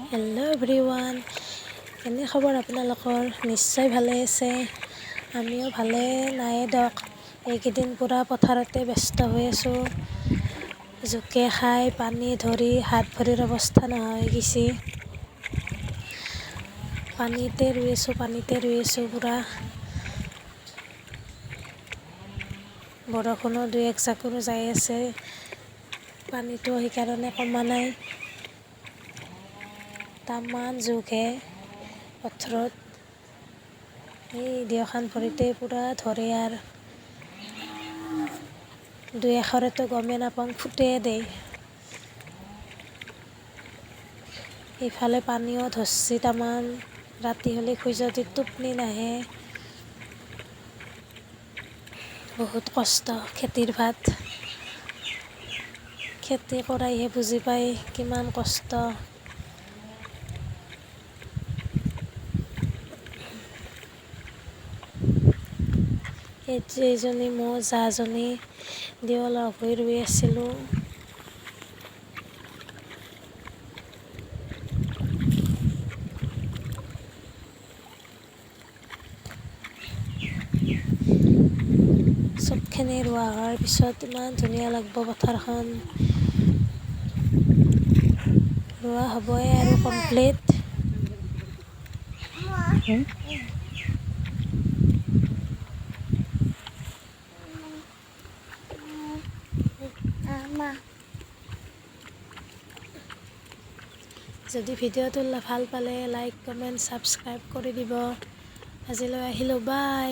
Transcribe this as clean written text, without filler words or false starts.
Hello' everyone, কেনে খবৰ আপোনালোকৰ? নিশ্চয় ভালে আছে। আমিও ভালে নাই দিয়ক। এইকেইদিন পূৰা পথাৰতে ব্যস্ত হৈ আছোঁ। জোকে খাই পানী ধৰি হাত ভৰিৰ অৱস্থা নোহোৱা হৈ গৈছে। পানীতে ৰুই আছোঁ পূৰা। বৰষুণো দুই এক জাকৰো যাই আছে, পানীটো সেইকাৰণে কমা নাই। তামান জোকহে পথাৰত, এই দুয়োখন ভৰিতে পূৰা ধৰে আৰু দুই এশৰেতো গমেই নাপাওঁ, ফুটে দেই। ইফালে পানীও ধৰিছে তামান, ৰাতি হ'লে শুই যদি টোপনি নাহে। বহুত কষ্ট, খেতিৰ ভাত। খেতি কৰাইহে বুজি পায় কিমান কষ্ট। এইজনী মোৰ জাজনী দিও লগ হৈ ৰুই আছিলোঁ। চবখিনি ৰোৱা হোৱাৰ পিছত ইমান ধুনীয়া লাগিব পথাৰখন। ৰোৱা হ'বই আৰু কমপ্লিট। যদি ভিডিঅ'টো ভাল পালে লাইক, কমেণ্ট, ছাবস্ক্ৰাইব কৰি দিব। আজিলৈ আহিলোঁ, বাই।